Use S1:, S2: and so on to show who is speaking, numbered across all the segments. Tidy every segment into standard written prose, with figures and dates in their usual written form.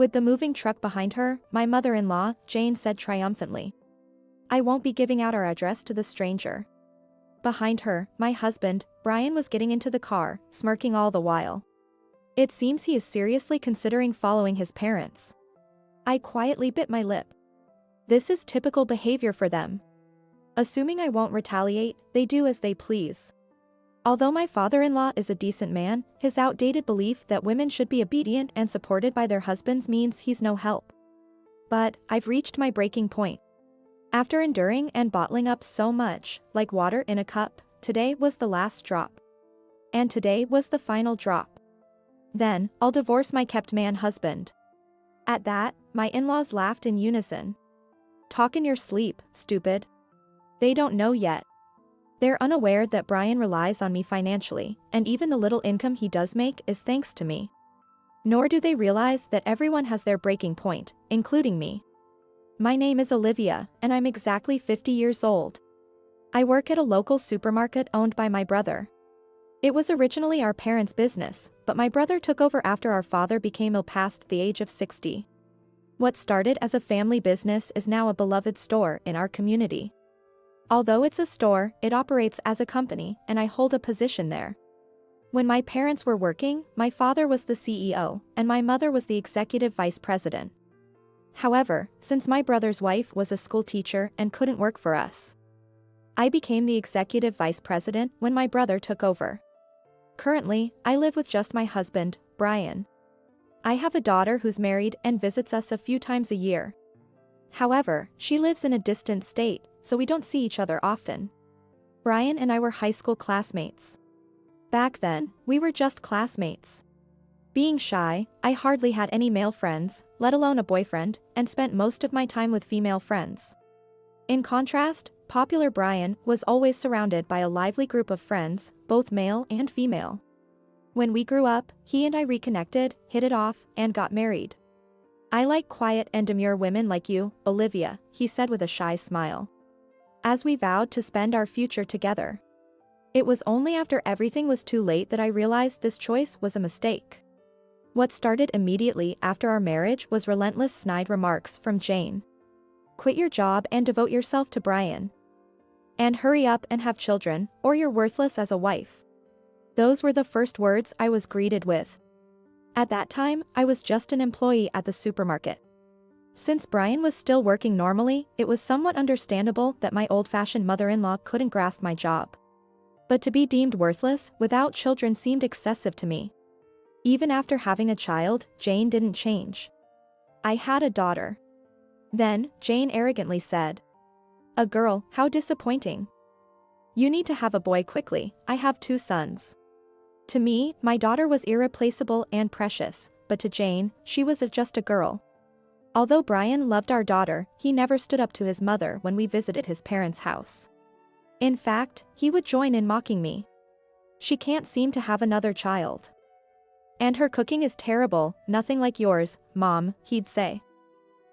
S1: With the moving truck behind her, my mother-in-law, Jane, said triumphantly, "I won't be giving out our address to the stranger." Behind her, my husband, Brian, was getting into the car, smirking all the while. It seems he is seriously considering following his parents. I quietly bit my lip. This is typical behavior for them. Assuming I won't retaliate, they do as they please. Although my father-in-law is a decent man, his outdated belief that women should be obedient and supported by their husbands means he's no help. But I've reached my breaking point. After enduring and bottling up so much, like water in a cup, today was the last drop. And today was the final drop. Then, I'll divorce my kept man husband. At that, my in-laws laughed in unison. Talk in your sleep, stupid. They don't know yet. They're unaware that Brian relies on me financially, and even the little income he does make is thanks to me. Nor do they realize that everyone has their breaking point, including me. My name is Olivia, and I'm exactly 50 years old. I work at a local supermarket owned by my brother. It was originally our parents' business, but my brother took over after our father became ill past the age of 60. What started as a family business is now a beloved store in our community. Although it's a store, it operates as a company, and I hold a position there. When my parents were working, my father was the CEO, and my mother was the executive vice president. However, since my brother's wife was a school teacher and couldn't work for us, I became the executive vice president when my brother took over. Currently, I live with just my husband, Brian. I have a daughter who's married and visits us a few times a year. However, she lives in a distant state, so we don't see each other often. Brian and I were high school classmates. Back then, we were just classmates. Being shy, I hardly had any male friends, let alone a boyfriend, and spent most of my time with female friends. In contrast, popular Brian was always surrounded by a lively group of friends, both male and female. When we grew up, he and I reconnected, hit it off, and got married. "I like quiet and demure women like you, Olivia," he said with a shy smile. As we vowed to spend our future together. It was only after everything was too late that I realized this choice was a mistake. What started immediately after our marriage was relentless snide remarks from Jane. "Quit your job and devote yourself to Brian. And hurry up and have children, or you're worthless as a wife." Those were the first words I was greeted with. At that time, I was just an employee at the supermarket. Since Brian was still working normally, it was somewhat understandable that my old-fashioned mother-in-law couldn't grasp my job. But to be deemed worthless without children seemed excessive to me. Even after having a child, Jane didn't change. I had a daughter. Then, Jane arrogantly said, "A girl, how disappointing. You need to have a boy quickly, I have 2 sons." To me, my daughter was irreplaceable and precious, but to Jane, she was just a girl. Although Brian loved our daughter, he never stood up to his mother when we visited his parents' house. In fact, he would join in mocking me. "She can't seem to have another child. And her cooking is terrible, nothing like yours, Mom," he'd say.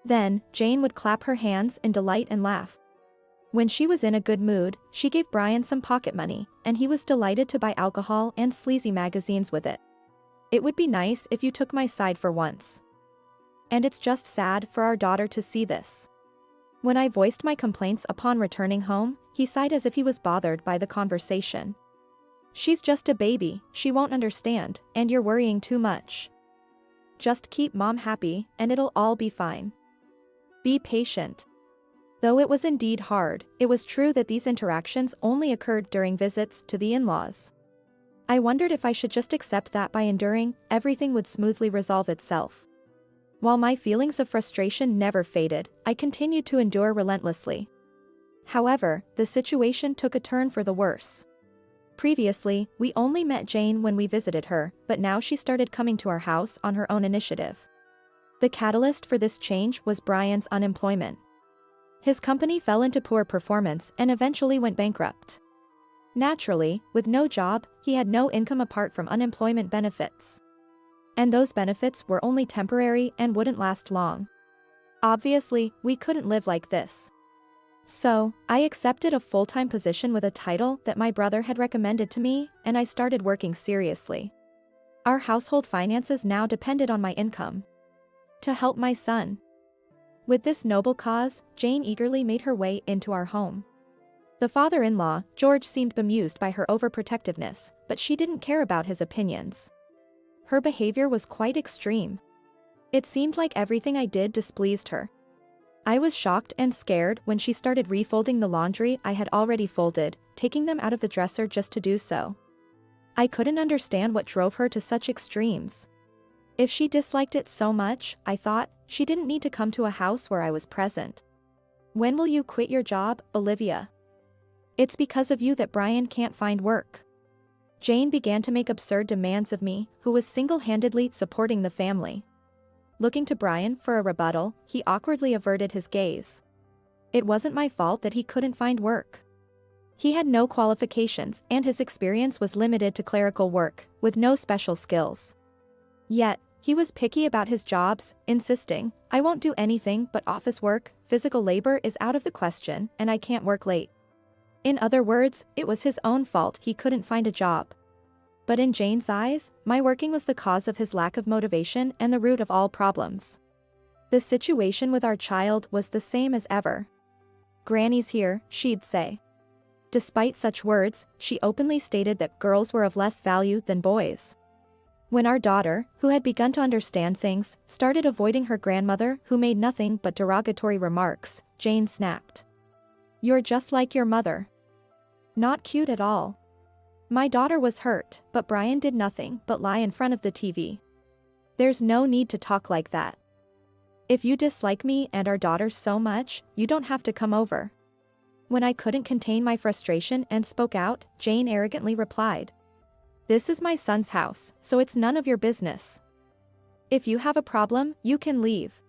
S1: Then, Jane would clap her hands in delight and laugh. When she was in a good mood, she gave Brian some pocket money, and he was delighted to buy alcohol and sleazy magazines with it. "It would be nice if you took my side for once. And it's just sad for our daughter to see this." When I voiced my complaints upon returning home, he sighed as if he was bothered by the conversation. "She's just a baby, she won't understand, and you're worrying too much. Just keep Mom happy, and it'll all be fine. Be patient." Though it was indeed hard, it was true that these interactions only occurred during visits to the in-laws. I wondered if I should just accept that by enduring, everything would smoothly resolve itself. While my feelings of frustration never faded, I continued to endure relentlessly. However, the situation took a turn for the worse. Previously, we only met Jane when we visited her, but now she started coming to our house on her own initiative. The catalyst for this change was Brian's unemployment. His company fell into poor performance and eventually went bankrupt. Naturally, with no job, he had no income apart from unemployment benefits. And those benefits were only temporary and wouldn't last long. Obviously, we couldn't live like this. So, I accepted a full-time position with a title that my brother had recommended to me, and I started working seriously. Our household finances now depended on my income. To help my son. With this noble cause, Jane eagerly made her way into our home. The father-in-law, George, seemed bemused by her overprotectiveness, but she didn't care about his opinions. Her behavior was quite extreme. It seemed like everything I did displeased her. I was shocked and scared when she started refolding the laundry I had already folded, taking them out of the dresser just to do so. I couldn't understand what drove her to such extremes. If she disliked it so much, I thought, she didn't need to come to a house where I was present. When will you quit your job, Olivia? It's because of you that Brian can't find work. Jane began to make absurd demands of me, who was single-handedly supporting the family. Looking to Brian for a rebuttal, he awkwardly averted his gaze. It wasn't my fault that he couldn't find work. He had no qualifications and his experience was limited to clerical work, with no special skills. Yet, he was picky about his jobs, insisting, "I won't do anything but office work, physical labor is out of the question, and I can't work late." In other words, it was his own fault he couldn't find a job. But in Jane's eyes, my working was the cause of his lack of motivation and the root of all problems. The situation with our child was the same as ever. "Granny's here," she'd say. Despite such words, she openly stated that girls were of less value than boys. When our daughter, who had begun to understand things, started avoiding her grandmother who made nothing but derogatory remarks, Jane snapped. "You're just like your mother. Not cute at all." My daughter was hurt, but Brian did nothing but lie in front of the TV. "There's no need to talk like that. If you dislike me and our daughter so much, you don't have to come over." When I couldn't contain my frustration and spoke out, Jane arrogantly replied, "This is my son's house, so it's none of your business. If you have a problem, you can leave."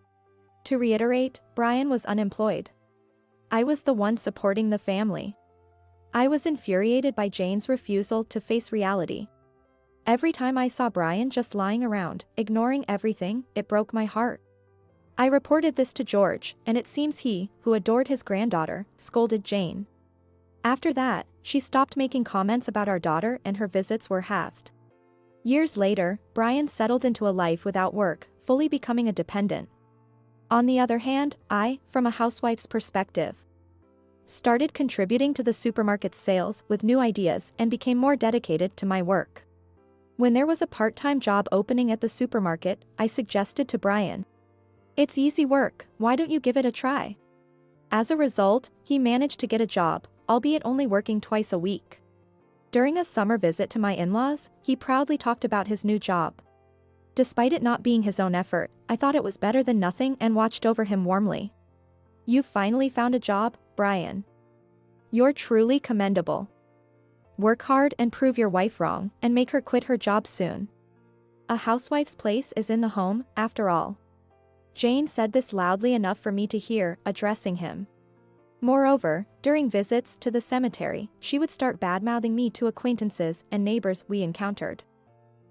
S1: To reiterate, Brian was unemployed. I was the one supporting the family. I was infuriated by Jane's refusal to face reality. Every time I saw Brian just lying around, ignoring everything, it broke my heart. I reported this to George, and it seems he, who adored his granddaughter, scolded Jane. After that, she stopped making comments about our daughter and her visits were halved. Years later, Brian settled into a life without work, fully becoming a dependent. On the other hand, I, from a housewife's perspective, started contributing to the supermarket's sales with new ideas and became more dedicated to my work. When there was a part-time job opening at the supermarket, I suggested to Brian, "It's easy work, why don't you give it a try?" As a result, he managed to get a job, albeit only working twice a week. During a summer visit to my in-laws, he proudly talked about his new job. Despite it not being his own effort, I thought it was better than nothing and watched over him warmly. "You've finally found a job, Brian. You're truly commendable. Work hard and prove your wife wrong, and make her quit her job soon. A housewife's place is in the home, after all." Jane said this loudly enough for me to hear, addressing him. Moreover, during visits to the cemetery, she would start badmouthing me to acquaintances and neighbors we encountered.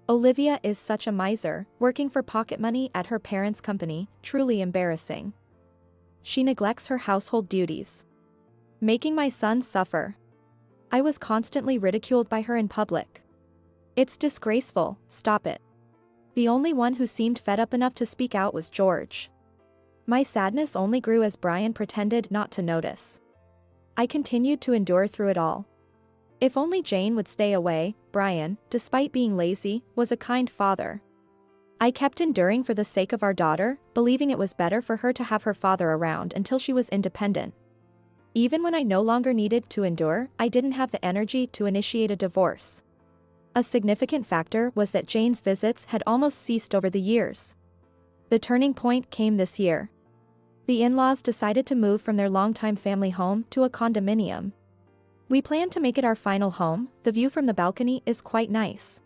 S1: "Olivia is such a miser, working for pocket money at her parents' company, truly embarrassing. She neglects her household duties. Making my son suffer." I was constantly ridiculed by her in public. "It's disgraceful, stop it." The only one who seemed fed up enough to speak out was George. My sadness only grew as Brian pretended not to notice. I continued to endure through it all. If only Jane would stay away, Brian, despite being lazy, was a kind father. I kept enduring for the sake of our daughter, believing it was better for her to have her father around until she was independent. Even when I no longer needed to endure, I didn't have the energy to initiate a divorce. A significant factor was that Jane's visits had almost ceased over the years. The turning point came this year. The in-laws decided to move from their longtime family home to a condominium. We plan to make it our final home. The view from the balcony is quite nice.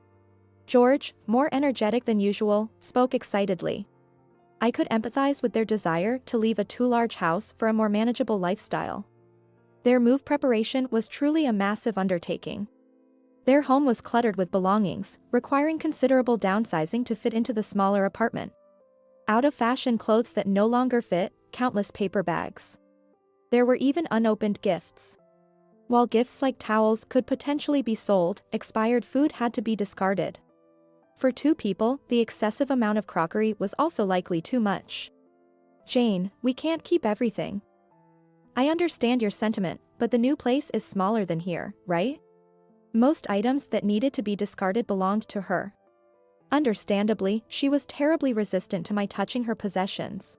S1: George, more energetic than usual, spoke excitedly. I could empathize with their desire to leave a too large house for a more manageable lifestyle. Their move preparation was truly a massive undertaking. Their home was cluttered with belongings, requiring considerable downsizing to fit into the smaller apartment. Out-of-fashion clothes that no longer fit, countless paper bags. There were even unopened gifts. While gifts like towels could potentially be sold, expired food had to be discarded. For two people, the excessive amount of crockery was also likely too much. Jane, we can't keep everything. I understand your sentiment, but the new place is smaller than here, right? Most items that needed to be discarded belonged to her. Understandably, she was terribly resistant to my touching her possessions.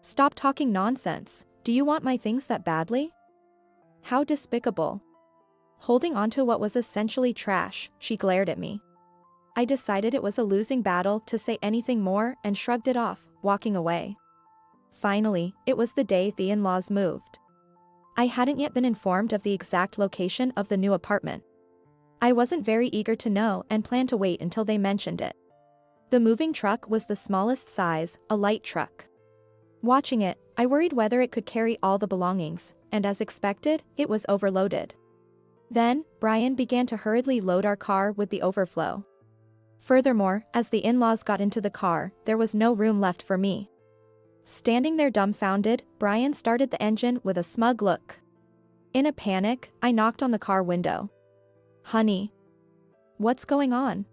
S1: Stop talking nonsense. Do you want my things that badly? How despicable. Holding onto what was essentially trash, she glared at me. I decided it was a losing battle to say anything more and shrugged it off, walking away. Finally, it was the day the in-laws moved. I hadn't yet been informed of the exact location of the new apartment. I wasn't very eager to know and planned to wait until they mentioned it. The moving truck was the smallest size, a light truck. Watching it, I worried whether it could carry all the belongings, and as expected, it was overloaded. Then, Brian began to hurriedly load our car with the overflow. Furthermore, as the in-laws got into the car, there was no room left for me. Standing there dumbfounded, Brian started the engine with a smug look. In a panic, I knocked on the car window. Honey. What's going on?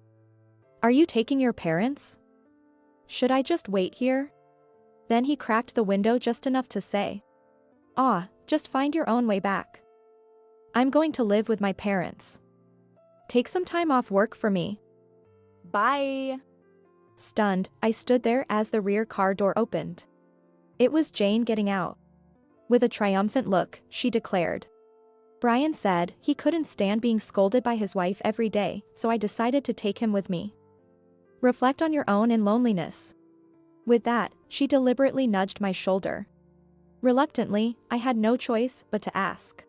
S1: Are you taking your parents? Should I just wait here? Then he cracked the window just enough to say. Just find your own way back. I'm going to live with my parents. Take some time off work for me.
S2: Bye.
S1: Stunned, I stood there as the rear car door opened. It was Jane getting out. With a triumphant look, she declared. Brian said he couldn't stand being scolded by his wife every day, so I decided to take him with me. Reflect on your own in loneliness. With that, she deliberately nudged my shoulder. Reluctantly, I had no choice but to ask.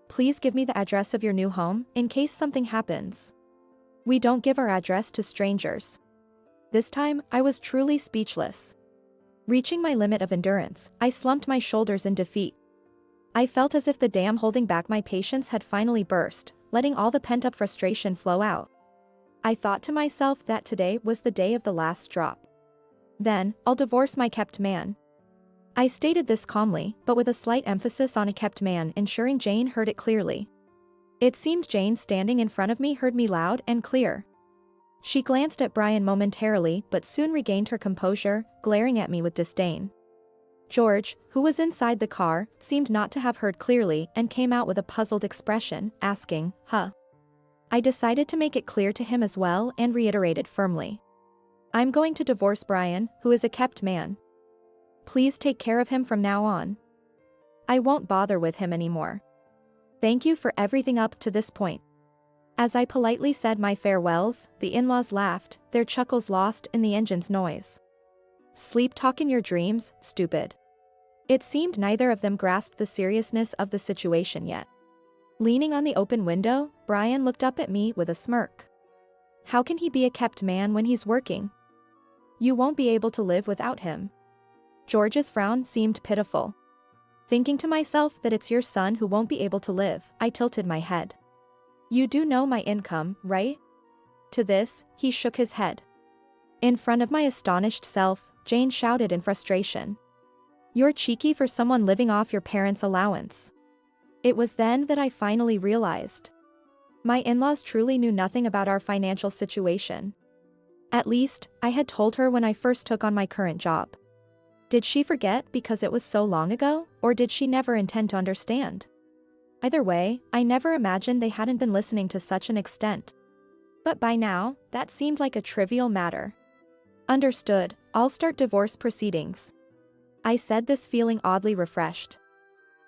S1: Please give me the address of your new home, in case something happens. We don't give our address to strangers. This time, I was truly speechless. Reaching my limit of endurance, I slumped my shoulders in defeat. I felt as if the dam holding back my patience had finally burst, letting all the pent-up frustration flow out. I thought to myself that today was the day of the last drop. Then, I'll divorce my kept man. I stated this calmly, but with a slight emphasis on a kept man, ensuring Jane heard it clearly. It seemed Jane standing in front of me heard me loud and clear. She glanced at Brian momentarily but soon regained her composure, glaring at me with disdain. George, who was inside the car, seemed not to have heard clearly and came out with a puzzled expression, asking, Huh? I decided to make it clear to him as well and reiterated firmly. I'm going to divorce Brian, who is a kept man. Please take care of him from now on. I won't bother with him anymore. Thank you for everything up to this point. As I politely said my farewells, the in-laws laughed, their chuckles lost in the engine's noise. Sleep talk in your dreams, stupid. It seemed neither of them grasped the seriousness of the situation yet. Leaning on the open window, Brian looked up at me with a smirk. How can he be a kept man when he's working? You won't be able to live without him. George's frown seemed pitiful. Thinking to myself that it's your son who won't be able to live, I tilted my head. You do know my income, right? To this, he shook his head. In front of my astonished self, Jane shouted in frustration. You're cheeky for someone living off your parents' allowance. It was then that I finally realized. My in-laws truly knew nothing about our financial situation. At least, I had told her when I first took on my current job. Did she forget because it was so long ago, or did she never intend to understand? Either way, I never imagined they hadn't been listening to such an extent. But by now, that seemed like a trivial matter. Understood, I'll start divorce proceedings. I said this feeling oddly refreshed.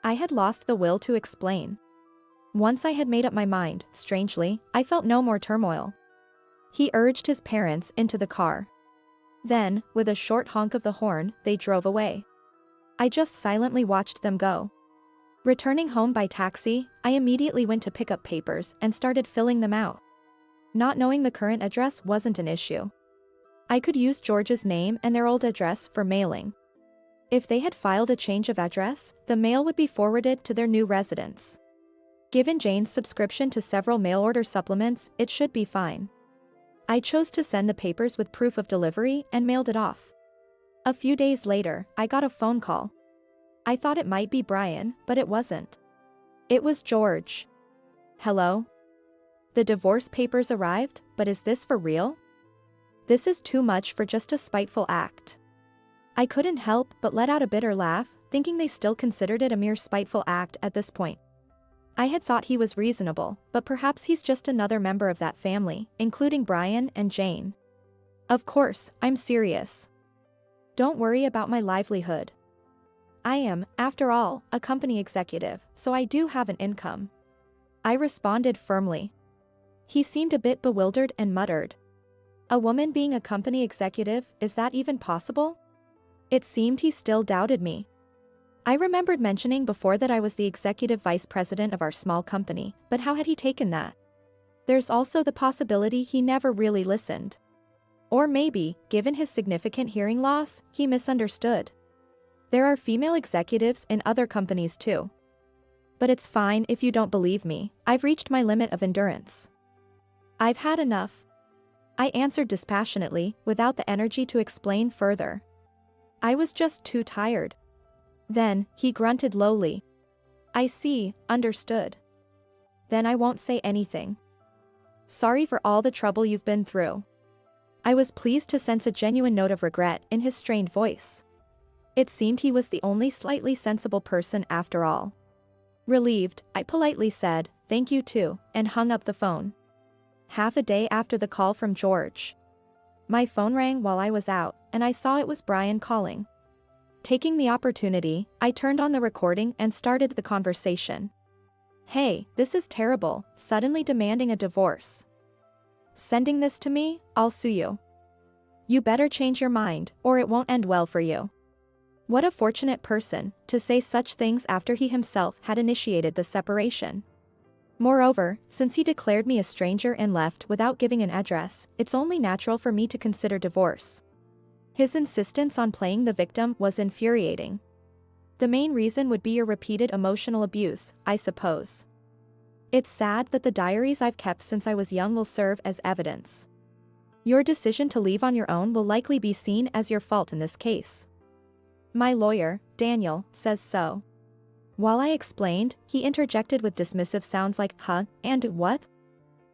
S1: I had lost the will to explain. Once I had made up my mind, strangely, I felt no more turmoil. He urged his parents into the car. Then, with a short honk of the horn, they drove away. I just silently watched them go. Returning home by taxi, I immediately went to pick up papers and started filling them out. Not knowing the current address wasn't an issue. I could use George's name and their old address for mailing. If they had filed a change of address, the mail would be forwarded to their new residence. Given Jane's subscription to several mail-order supplements, it should be fine. I chose to send the papers with proof of delivery and mailed it off. A few days later, I got a phone call. I thought it might be Brian, but it wasn't. It was George. Hello? The divorce papers arrived, but is this for real? This is too much for just a spiteful act. I couldn't help but let out a bitter laugh, thinking they still considered it a mere spiteful act at this point. I had thought he was reasonable, but perhaps he's just another member of that family, including Brian and Jane. Of course, I'm serious. Don't worry about my livelihood. I am, after all, a company executive, so I do have an income. I responded firmly. He seemed a bit bewildered and muttered. A woman being a company executive, is that even possible? It seemed he still doubted me. I remembered mentioning before that I was the executive vice president of our small company, but how had he taken that? There's also the possibility he never really listened. Or maybe, given his significant hearing loss, he misunderstood. There are female executives in other companies too. But it's fine if you don't believe me, I've reached my limit of endurance. I've had enough. I answered dispassionately, without the energy to explain further. I was just too tired. Then, he grunted lowly. I see, understood. Then I won't say anything. Sorry for all the trouble you've been through. I was pleased to sense a genuine note of regret in his strained voice. It seemed he was the only slightly sensible person after all. Relieved, I politely said, thank you too, and hung up the phone. Half a day after the call from George. My phone rang while I was out, and I saw it was Brian calling. Taking the opportunity, I turned on the recording and started the conversation. Hey, this is terrible, suddenly demanding a divorce. Sending this to me, I'll sue you. You better change your mind, or it won't end well for you. What a fortunate person, to say such things after he himself had initiated the separation. Moreover, since he declared me a stranger and left without giving an address, it's only natural for me to consider divorce. His insistence on playing the victim was infuriating. The main reason would be your repeated emotional abuse, I suppose. It's sad that the diaries I've kept since I was young will serve as evidence. Your decision to leave on your own will likely be seen as your fault in this case. My lawyer, Daniel, says so. While I explained, he interjected with dismissive sounds like, huh, and what?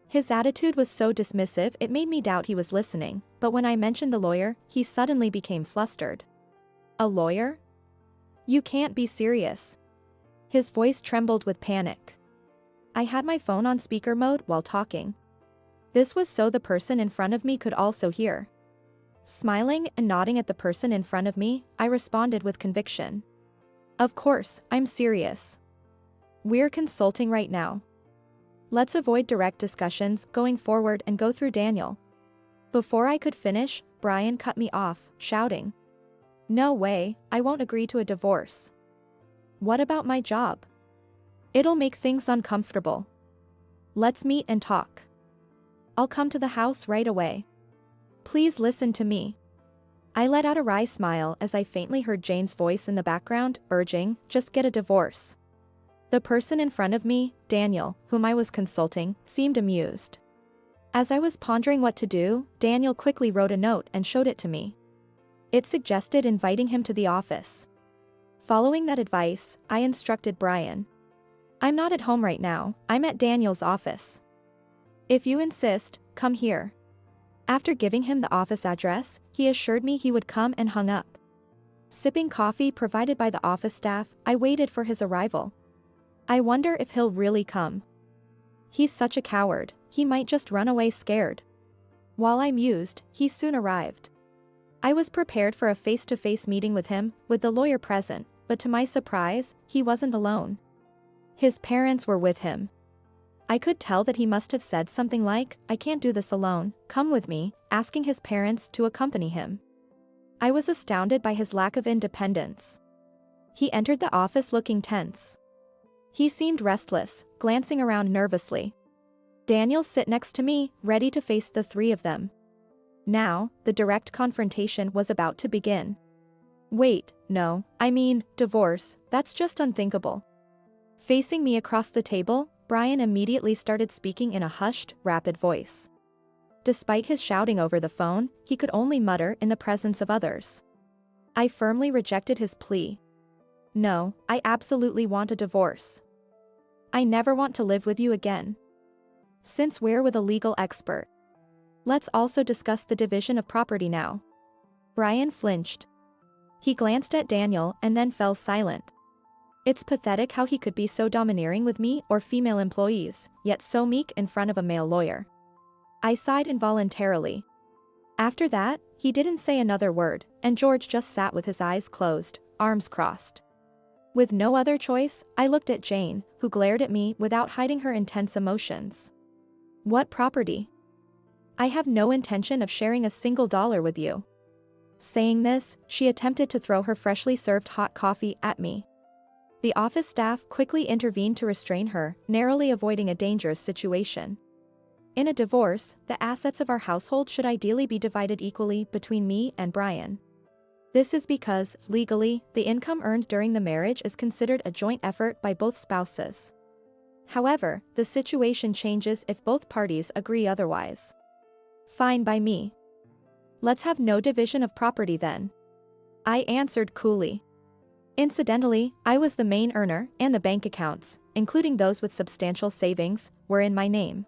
S1: His attitude was so dismissive it made me doubt he was listening, but when I mentioned the lawyer, he suddenly became flustered. A lawyer? You can't be serious. His voice trembled with panic. I had my phone on speaker mode while talking. This was so the person in front of me could also hear. Smiling and nodding at the person in front of me, I responded with conviction. Of course, I'm serious. We're consulting right now. Let's avoid direct discussions going forward and go through Daniel. Before I could finish, Brian cut me off, shouting. No way, I won't agree to a divorce. What about my job? It'll make things uncomfortable. Let's meet and talk. I'll come to the house right away. Please listen to me. I let out a wry smile as I faintly heard Jane's voice in the background, urging, just get a divorce. The person in front of me, Daniel, whom I was consulting, seemed amused. As I was pondering what to do, Daniel quickly wrote a note and showed it to me. It suggested inviting him to the office. Following that advice, I instructed Brian. I'm not at home right now, I'm at Daniel's office. If you insist, come here. After giving him the office address, he assured me he would come and hung up. Sipping coffee provided by the office staff, I waited for his arrival. I wonder if he'll really come. He's such a coward, he might just run away scared. While I mused, he soon arrived. I was prepared for a face-to-face meeting with him, with the lawyer present, but to my surprise, he wasn't alone. His parents were with him. I could tell that he must have said something like, I can't do this alone, come with me, asking his parents to accompany him. I was astounded by his lack of independence. He entered the office looking tense. He seemed restless, glancing around nervously. Daniel sat next to me, ready to face the three of them. Now, the direct confrontation was about to begin. Wait, no, I mean, divorce, that's just unthinkable. Facing me across the table, Brian immediately started speaking in a hushed, rapid voice. Despite his shouting over the phone, he could only mutter in the presence of others. I firmly rejected his plea. No, I absolutely want a divorce. I never want to live with you again. Since we're with a legal expert. Let's also discuss the division of property now. Brian flinched. He glanced at Daniel and then fell silent. It's pathetic how he could be so domineering with me or female employees, yet so meek in front of a male lawyer. I sighed involuntarily. After that, he didn't say another word, and George just sat with his eyes closed, arms crossed. With no other choice, I looked at Jane, who glared at me without hiding her intense emotions. What property? I have no intention of sharing a single dollar with you. Saying this, she attempted to throw her freshly served hot coffee at me. The office staff quickly intervened to restrain her, narrowly avoiding a dangerous situation. In a divorce, the assets of our household should ideally be divided equally between me and Brian. This is because, legally, the income earned during the marriage is considered a joint effort by both spouses. However, the situation changes if both parties agree otherwise. Fine by me. Let's have no division of property then. I answered coolly. Incidentally, I was the main earner, and the bank accounts, including those with substantial savings, were in my name.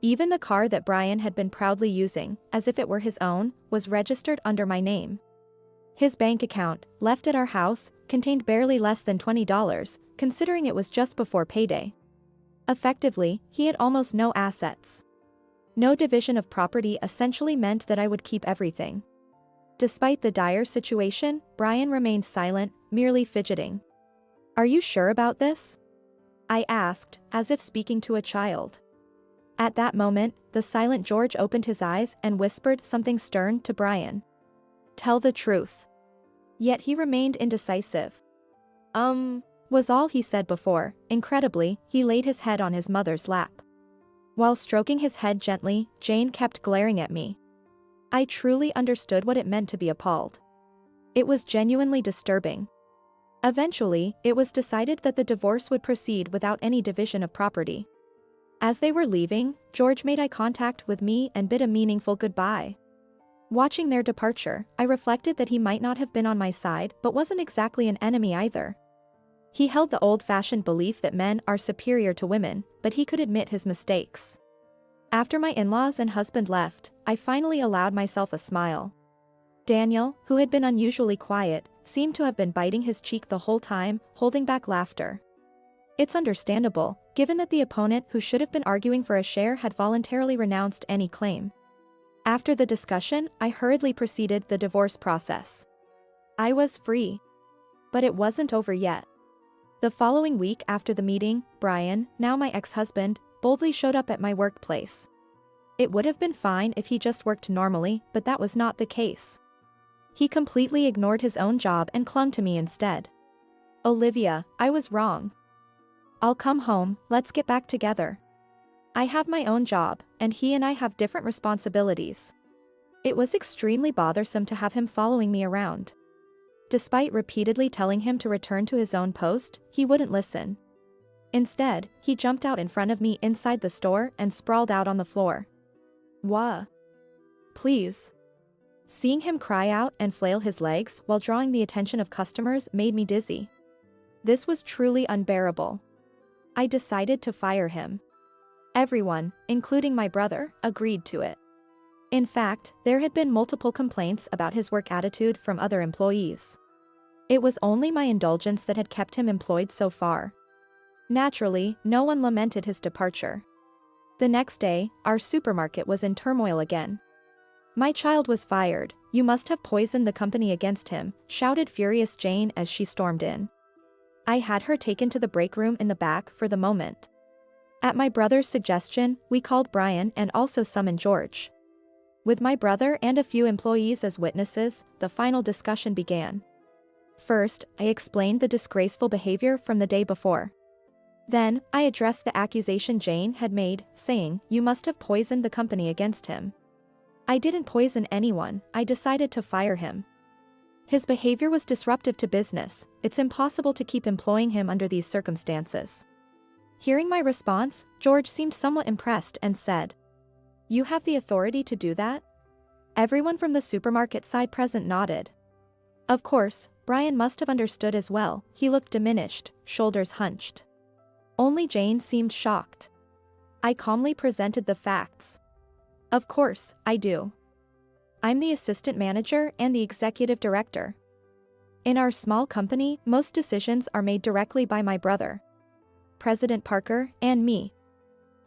S1: Even the car that Brian had been proudly using, as if it were his own, was registered under my name. His bank account, left at our house, contained barely less than $20, considering it was just before payday. Effectively, he had almost no assets. No division of property essentially meant that I would keep everything. Despite the dire situation, Brian remained silent, merely fidgeting. "Are you sure about this?" I asked, as if speaking to a child. At that moment, the silent George opened his eyes and whispered something stern to Brian. "Tell the truth." Yet he remained indecisive. Was all he said before. Incredibly, he laid his head on his mother's lap. While stroking his head gently, Jane kept glaring at me. I truly understood what it meant to be appalled. It was genuinely disturbing. Eventually, it was decided that the divorce would proceed without any division of property. As they were leaving, George made eye contact with me and bid a meaningful goodbye. Watching their departure, I reflected that he might not have been on my side but wasn't exactly an enemy either. He held the old-fashioned belief that men are superior to women, but he could admit his mistakes. After my in-laws and husband left, I finally allowed myself a smile. Daniel, who had been unusually quiet, seemed to have been biting his cheek the whole time, holding back laughter. It's understandable, given that the opponent who should have been arguing for a share had voluntarily renounced any claim. After the discussion, I hurriedly proceeded the divorce process. I was free. But it wasn't over yet. The following week after the meeting, Brian, now my ex-husband, boldly showed up at my workplace. It would have been fine if he just worked normally, but that was not the case. He completely ignored his own job and clung to me instead. "Olivia, I was wrong. I'll come home, let's get back together. I have my own job, and he and I have different responsibilities." It was extremely bothersome to have him following me around. Despite repeatedly telling him to return to his own post, he wouldn't listen. Instead, he jumped out in front of me inside the store and sprawled out on the floor. "Wha? Please." Seeing him cry out and flail his legs while drawing the attention of customers made me dizzy. This was truly unbearable. I decided to fire him. Everyone, including my brother, agreed to it. In fact, there had been multiple complaints about his work attitude from other employees. It was only my indulgence that had kept him employed so far. Naturally, no one lamented his departure. The next day, our supermarket was in turmoil again. "My child was fired, you must have poisoned the company against him," shouted furious Jane as she stormed in. I had her taken to the break room in the back for the moment. At my brother's suggestion, we called Brian and also summoned George. With my brother and a few employees as witnesses, the final discussion began. First, I explained the disgraceful behavior from the day before. Then, I addressed the accusation Jane had made, saying, "You must have poisoned the company against him." I didn't poison anyone, I decided to fire him. His behavior was disruptive to business, it's impossible to keep employing him under these circumstances. Hearing my response, George seemed somewhat impressed and said, "You have the authority to do that?" Everyone from the supermarket side present nodded. Of course, Brian must have understood as well, he looked diminished, shoulders hunched. Only Jane seemed shocked. I calmly presented the facts. Of course, I do. I'm the assistant manager and the executive director. In our small company, most decisions are made directly by my brother, President Parker, and me.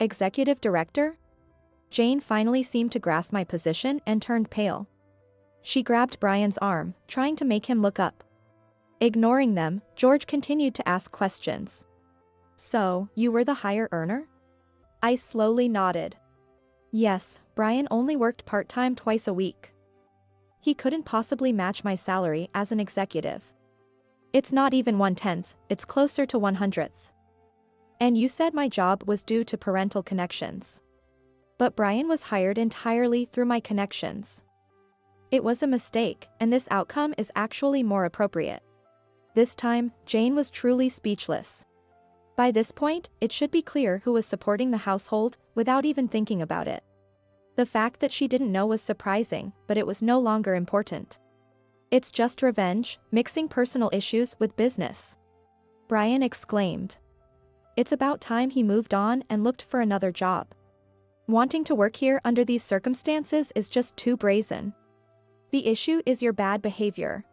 S1: Executive director? Jane finally seemed to grasp my position and turned pale. She grabbed Brian's arm, trying to make him look up. Ignoring them, George continued to ask questions. So, you were the higher earner? I slowly nodded. Yes, Brian only worked part-time twice a week. He couldn't possibly match my salary as an executive. It's not even 1/10, it's closer to 100th. And you said my job was due to parental connections. But Brian was hired entirely through my connections. It was a mistake, and this outcome is actually more appropriate. This time, Jane was truly speechless. By this point, it should be clear who was supporting the household without even thinking about it. The fact that she didn't know was surprising, but it was no longer important. It's just revenge, mixing personal issues with business. Brian exclaimed. It's about time he moved on and looked for another job. Wanting to work here under these circumstances is just too brazen. The issue is your bad behavior.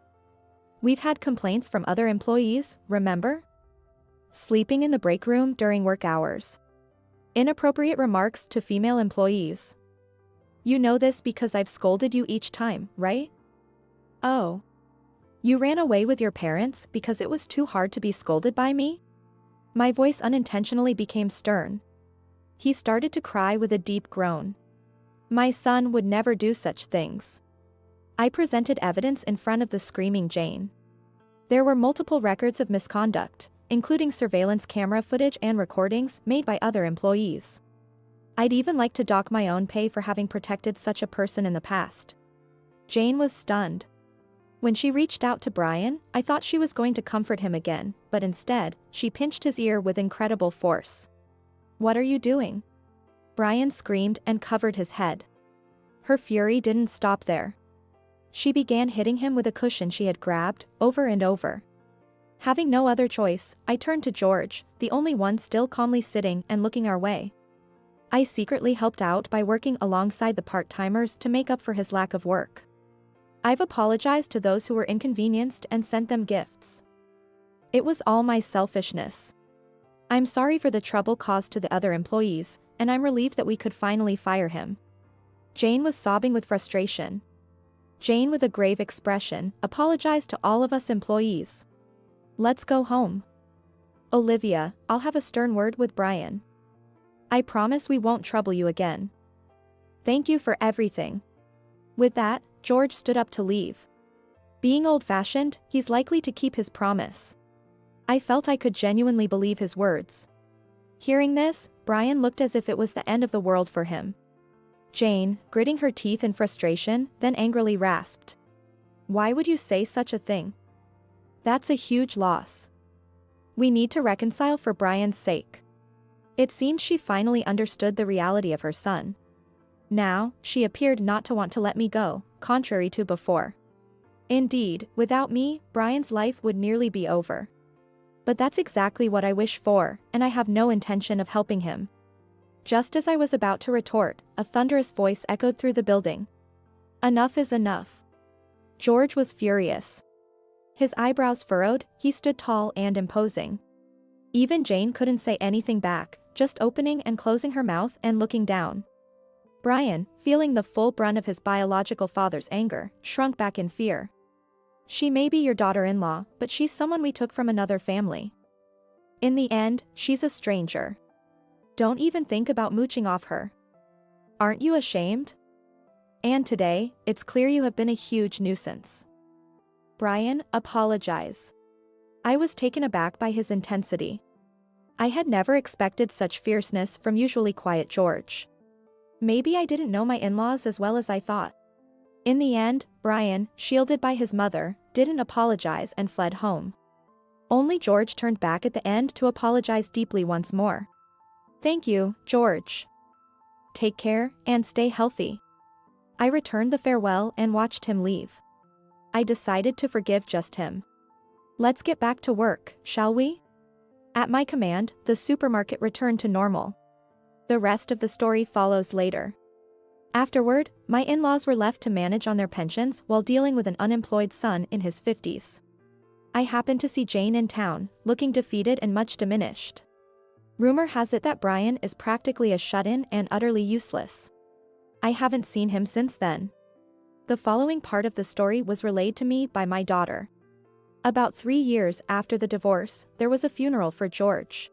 S1: We've had complaints from other employees, remember? Sleeping in the break room during work hours. Inappropriate remarks to female employees. You know this because I've scolded you each time, right? Oh. You ran away with your parents because it was too hard to be scolded by me? My voice unintentionally became stern. He started to cry with a deep groan. My son would never do such things. I presented evidence in front of the screaming Jane. There were multiple records of misconduct, including surveillance camera footage and recordings made by other employees. I'd even like to dock my own pay for having protected such a person in the past. Jane was stunned. When she reached out to Brian, I thought she was going to comfort him again, but instead, she pinched his ear with incredible force. What are you doing? Brian screamed and covered his head. Her fury didn't stop there. She began hitting him with a cushion she had grabbed, over and over. Having no other choice, I turned to George, the only one still calmly sitting and looking our way. I secretly helped out by working alongside the part-timers to make up for his lack of work. I've apologized to those who were inconvenienced and sent them gifts. It was all my selfishness. I'm sorry for the trouble caused to the other employees, and I'm relieved that we could finally fire him. Jane was sobbing with frustration. Jane, with a grave expression, apologized to all of us employees. Let's go home. Olivia, I'll have a stern word with Brian. I promise we won't trouble you again. Thank you for everything. With that, George stood up to leave. Being old-fashioned, he's likely to keep his promise. I felt I could genuinely believe his words. Hearing this, Brian looked as if it was the end of the world for him. Jane, gritting her teeth in frustration, then angrily rasped. Why would you say such a thing? That's a huge loss. We need to reconcile for Brian's sake. It seemed she finally understood the reality of her son. Now, she appeared not to want to let me go, contrary to before. Indeed, without me, Brian's life would nearly be over. But that's exactly what I wish for, and I have no intention of helping him. Just as I was about to retort, a thunderous voice echoed through the building. Enough is enough. George was furious. His eyebrows furrowed, he stood tall and imposing. Even Jane couldn't say anything back, just opening and closing her mouth and looking down. Brian, feeling the full brunt of his biological father's anger, shrunk back in fear. She may be your daughter-in-law, but she's someone we took from another family. In the end, she's a stranger. Don't even think about mooching off her. Aren't you ashamed? And today, it's clear you have been a huge nuisance. Brian, apologize. I was taken aback by his intensity. I had never expected such fierceness from usually quiet George. Maybe I didn't know my in-laws as well as I thought. In the end, Brian, shielded by his mother, didn't apologize and fled home. Only George turned back at the end to apologize deeply once more. Thank you, George. Take care, and stay healthy. I returned the farewell and watched him leave. I decided to forgive just him. Let's get back to work, shall we? At my command, the supermarket returned to normal. The rest of the story follows later. Afterward, my in-laws were left to manage on their pensions while dealing with an unemployed son in his 50s. I happened to see Jane in town, looking defeated and much diminished. Rumor has it that Brian is practically a shut-in and utterly useless. I haven't seen him since then. The following part of the story was relayed to me by my daughter. About 3 years after the divorce, there was a funeral for George.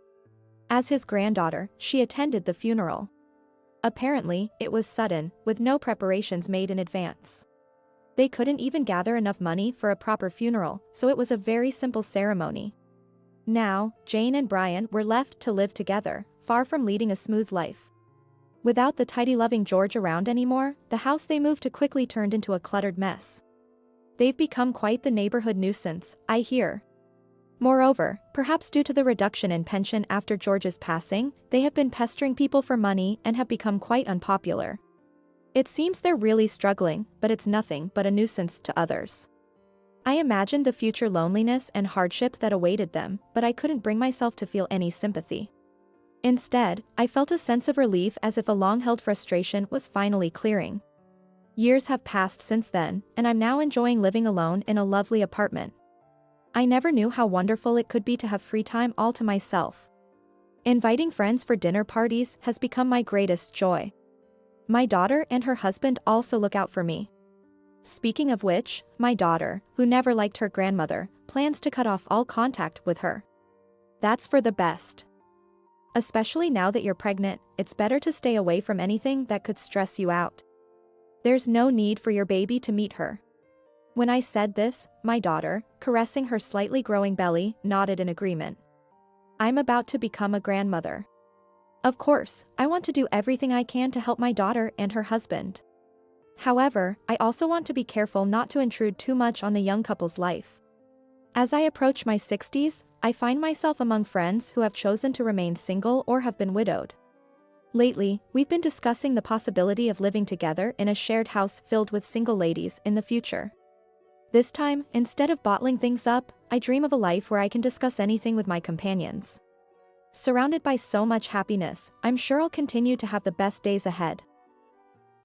S1: As his granddaughter, she attended the funeral. Apparently, it was sudden, with no preparations made in advance. They couldn't even gather enough money for a proper funeral, so it was a very simple ceremony. Now, Jane and Brian were left to live together, far from leading a smooth life. Without the tidy-loving George around anymore, the house they moved to quickly turned into a cluttered mess. They've become quite the neighborhood nuisance, I hear. Moreover, perhaps due to the reduction in pension after George's passing, they have been pestering people for money and have become quite unpopular. It seems they're really struggling, but it's nothing but a nuisance to others. I imagined the future loneliness and hardship that awaited them, but I couldn't bring myself to feel any sympathy. Instead, I felt a sense of relief as if a long-held frustration was finally clearing. Years have passed since then, and I'm now enjoying living alone in a lovely apartment. I never knew how wonderful it could be to have free time all to myself. Inviting friends for dinner parties has become my greatest joy. My daughter and her husband also look out for me. Speaking of which, my daughter, who never liked her grandmother, plans to cut off all contact with her. That's for the best. Especially now that you're pregnant, it's better to stay away from anything that could stress you out. There's no need for your baby to meet her. When I said this, my daughter, caressing her slightly growing belly, nodded in agreement. I'm about to become a grandmother. Of course, I want to do everything I can to help my daughter and her husband. However, I also want to be careful not to intrude too much on the young couple's life. As I approach my 60s, I find myself among friends who have chosen to remain single or have been widowed. Lately, we've been discussing the possibility of living together in a shared house filled with single ladies in the future. This time, instead of bottling things up, I dream of a life where I can discuss anything with my companions. Surrounded by so much happiness, I'm sure I'll continue to have the best days ahead.